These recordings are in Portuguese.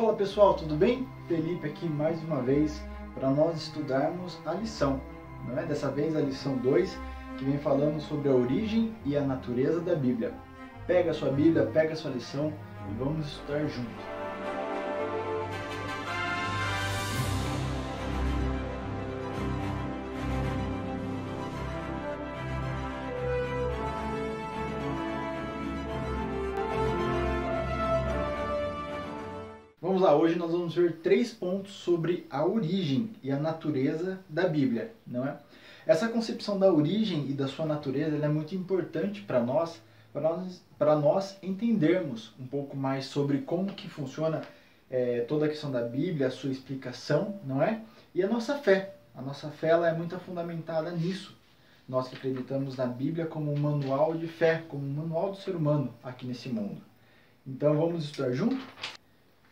Fala pessoal, tudo bem? Felipe aqui mais uma vez para nós estudarmos a lição, não é? Dessa vez a lição 2, que vem falando sobre a origem e a natureza da Bíblia. Pega a sua Bíblia, pega a sua lição e vamos estudar juntos. Vamos lá, hoje nós vamos ver 3 pontos sobre a origem e a natureza da Bíblia, não é? Essa concepção da origem e da sua natureza ela é muito importante para nós entendermos um pouco mais sobre como que funciona toda a questão da Bíblia, a sua explicação, não é? E a nossa fé. A nossa fé ela é muito fundamentada nisso. Nós que acreditamos na Bíblia como um manual de fé, como um manual do ser humano aqui nesse mundo. Então vamos estudar junto?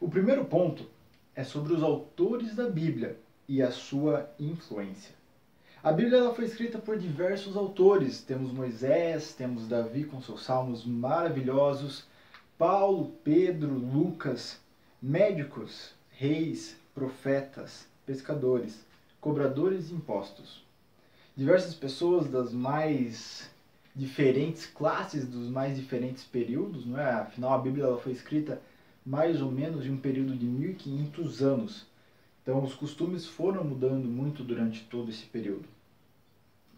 O primeiro ponto é sobre os autores da Bíblia e a sua influência. A Bíblia ela foi escrita por diversos autores. Temos Moisés, temos Davi com seus salmos maravilhosos, Paulo, Pedro, Lucas, médicos, reis, profetas, pescadores, cobradores de impostos. Diversas pessoas das mais diferentes classes, dos mais diferentes períodos, não é? Afinal, a Bíblia ela foi escrita mais ou menos em um período de 1500 anos. Então os costumes foram mudando muito durante todo esse período.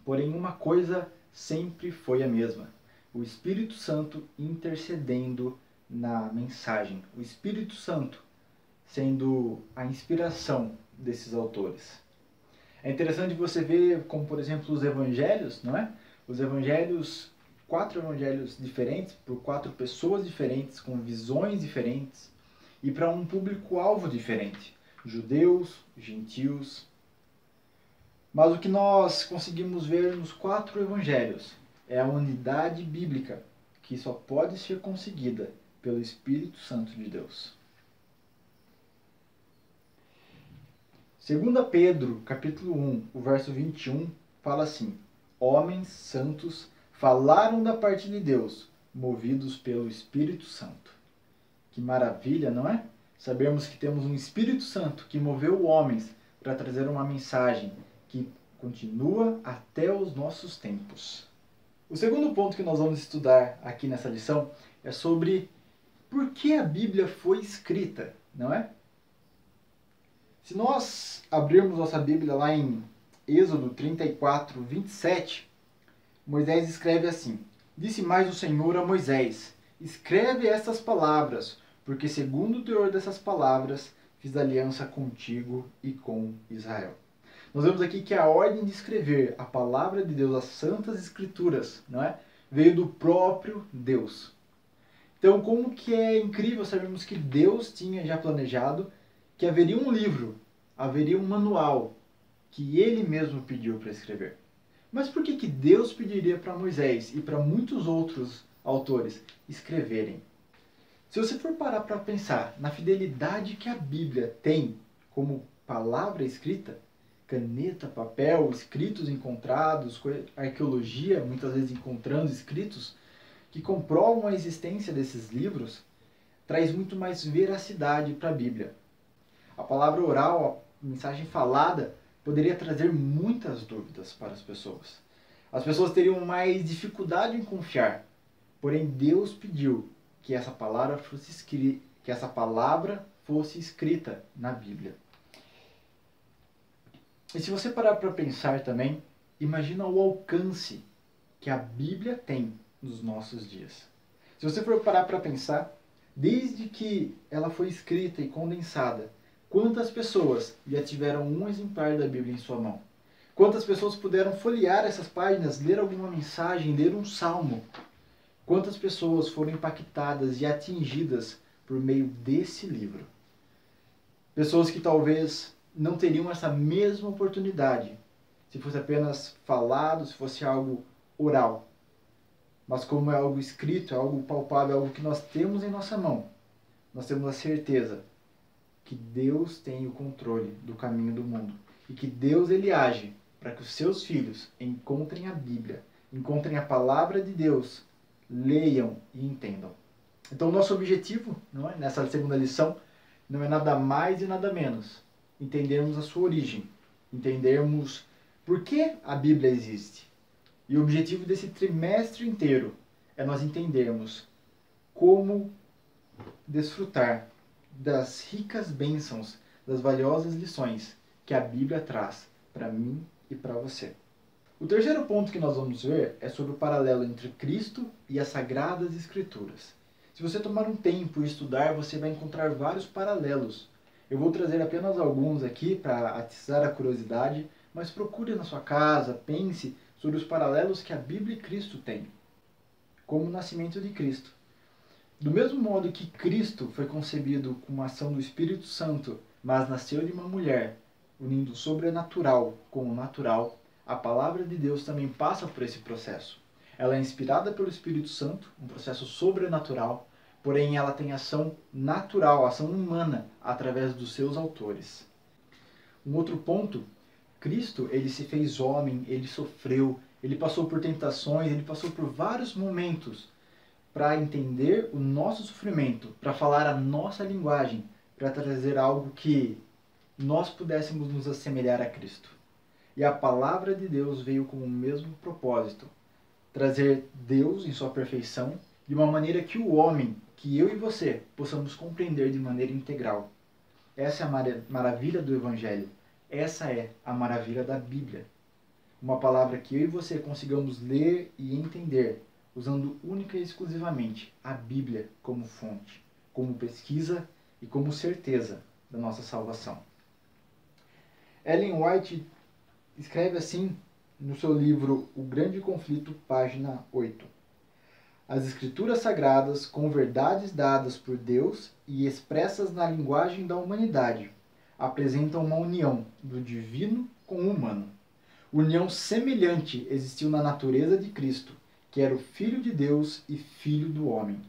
Porém, uma coisa sempre foi a mesma. O Espírito Santo intercedendo na mensagem. O Espírito Santo sendo a inspiração desses autores. É interessante você ver como, por exemplo, os evangelhos, não é? Os evangelhos, 4 evangelhos diferentes, por 4 pessoas diferentes, com visões diferentes e para um público-alvo diferente. Judeus, gentios. Mas o que nós conseguimos ver nos 4 evangelhos é a unidade bíblica, que só pode ser conseguida pelo Espírito Santo de Deus. 2 Pedro, capítulo 1, o verso 21, fala assim: homens santos falaram da parte de Deus, movidos pelo Espírito Santo. Que maravilha, não é? Sabermos que temos um Espírito Santo que moveu homens para trazer uma mensagem que continua até os nossos tempos. O segundo ponto que nós vamos estudar aqui nessa lição é sobre por que a Bíblia foi escrita, não é? Se nós abrirmos nossa Bíblia lá em Êxodo 34, 27, Moisés escreve assim: disse mais o Senhor a Moisés: escreve estas palavras, porque segundo o teor dessas palavras fiz aliança contigo e com Israel. Nós vemos aqui que a ordem de escrever a palavra de Deus, as santas escrituras, não é? Veio do próprio Deus. Então, como que é incrível sabermos que Deus tinha já planejado que haveria um livro, haveria um manual que ele mesmo pediu para escrever. Mas por que Deus pediria para Moisés e para muitos outros autores escreverem? Se você for parar para pensar na fidelidade que a Bíblia tem como palavra escrita, caneta, papel, escritos encontrados, arqueologia, muitas vezes encontrando escritos que comprovam a existência desses livros, traz muito mais veracidade para a Bíblia. A palavra oral, a mensagem falada, poderia trazer muitas dúvidas para as pessoas. As pessoas teriam mais dificuldade em confiar. Porém, Deus pediu que essa palavra fosse escrita na Bíblia. E se você parar para pensar também, imagina o alcance que a Bíblia tem nos nossos dias. Se você for parar para pensar, desde que ela foi escrita e condensada, quantas pessoas já tiveram um exemplar da Bíblia em sua mão? Quantas pessoas puderam folhear essas páginas, ler alguma mensagem, ler um salmo? Quantas pessoas foram impactadas e atingidas por meio desse livro? Pessoas que talvez não teriam essa mesma oportunidade se fosse apenas falado, se fosse algo oral. Mas como é algo escrito, é algo palpável, é algo que nós temos em nossa mão, nós temos a certeza que Deus tem o controle do caminho do mundo e que Deus ele age para que os seus filhos encontrem a Bíblia, encontrem a palavra de Deus, leiam e entendam. Então, o nosso objetivo, não é, nessa segunda lição não é nada mais e nada menos entendermos a sua origem, entendermos por que a Bíblia existe. E o objetivo desse trimestre inteiro é nós entendermos como desfrutar das ricas bênçãos, das valiosas lições que a Bíblia traz para mim e para você. O terceiro ponto que nós vamos ver é sobre o paralelo entre Cristo e as Sagradas Escrituras. Se você tomar um tempo e estudar, você vai encontrar vários paralelos. Eu vou trazer apenas alguns aqui para atiçar a curiosidade, mas procure na sua casa, pense sobre os paralelos que a Bíblia e Cristo têm, como o nascimento de Cristo. Do mesmo modo que Cristo foi concebido com a ação do Espírito Santo, mas nasceu de uma mulher, unindo o sobrenatural com o natural, a palavra de Deus também passa por esse processo. Ela é inspirada pelo Espírito Santo, um processo sobrenatural, porém ela tem ação natural, ação humana, através dos seus autores. Um outro ponto, Cristo, ele se fez homem, ele sofreu, ele passou por tentações, ele passou por vários momentos para entender o nosso sofrimento, para falar a nossa linguagem, para trazer algo que nós pudéssemos nos assemelhar a Cristo. E a palavra de Deus veio com o mesmo propósito, trazer Deus em sua perfeição, de uma maneira que o homem, que eu e você, possamos compreender de maneira integral. Essa é a maravilha do Evangelho. Essa é a maravilha da Bíblia. Uma palavra que eu e você consigamos ler e entender, usando única e exclusivamente a Bíblia como fonte, como pesquisa e como certeza da nossa salvação. Ellen White escreve assim no seu livro O Grande Conflito, página 8. As Escrituras Sagradas, com verdades dadas por Deus e expressas na linguagem da humanidade, apresentam uma união do divino com o humano. União semelhante existiu na natureza de Cristo, que era o Filho de Deus e Filho do homem.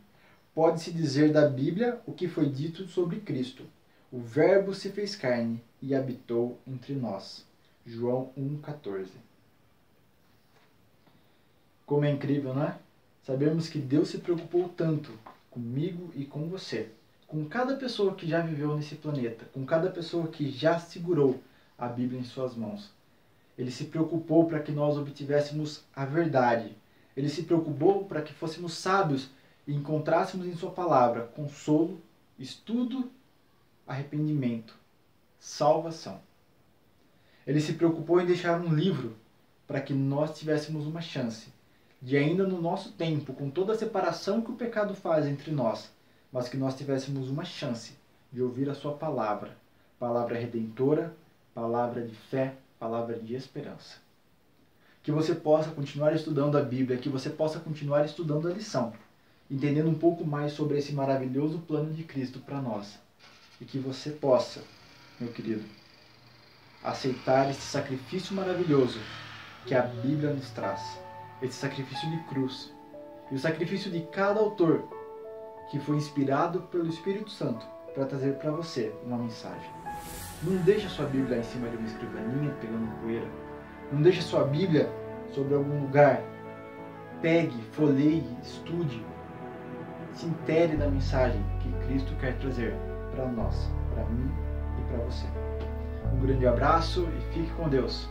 Pode-se dizer da Bíblia o que foi dito sobre Cristo. O Verbo se fez carne e habitou entre nós. João 1,14. Como é incrível, não é? Sabemos que Deus se preocupou tanto comigo e com você, com cada pessoa que já viveu nesse planeta, com cada pessoa que já segurou a Bíblia em suas mãos. Ele se preocupou para que nós obtivéssemos a verdade. Ele se preocupou para que fôssemos sábios e encontrássemos em sua palavra consolo, estudo, arrependimento, salvação. Ele se preocupou em deixar um livro para que nós tivéssemos uma chance de, ainda no nosso tempo, com toda a separação que o pecado faz entre nós, mas que nós tivéssemos uma chance de ouvir a sua palavra, palavra redentora, palavra de fé, palavra de esperança. Que você possa continuar estudando a Bíblia, que você possa continuar estudando a lição, entendendo um pouco mais sobre esse maravilhoso plano de Cristo para nós. E que você possa, meu querido, aceitar esse sacrifício maravilhoso que a Bíblia nos traz. Esse sacrifício de cruz. E o sacrifício de cada autor que foi inspirado pelo Espírito Santo para trazer para você uma mensagem. Não deixe a sua Bíblia em cima de uma escrivaninha pegando poeira. Não deixe a sua Bíblia sobre algum lugar. Pegue, folheie, estude. Se intere da mensagem que Cristo quer trazer para nós, para mim e para você. Um grande abraço e fique com Deus.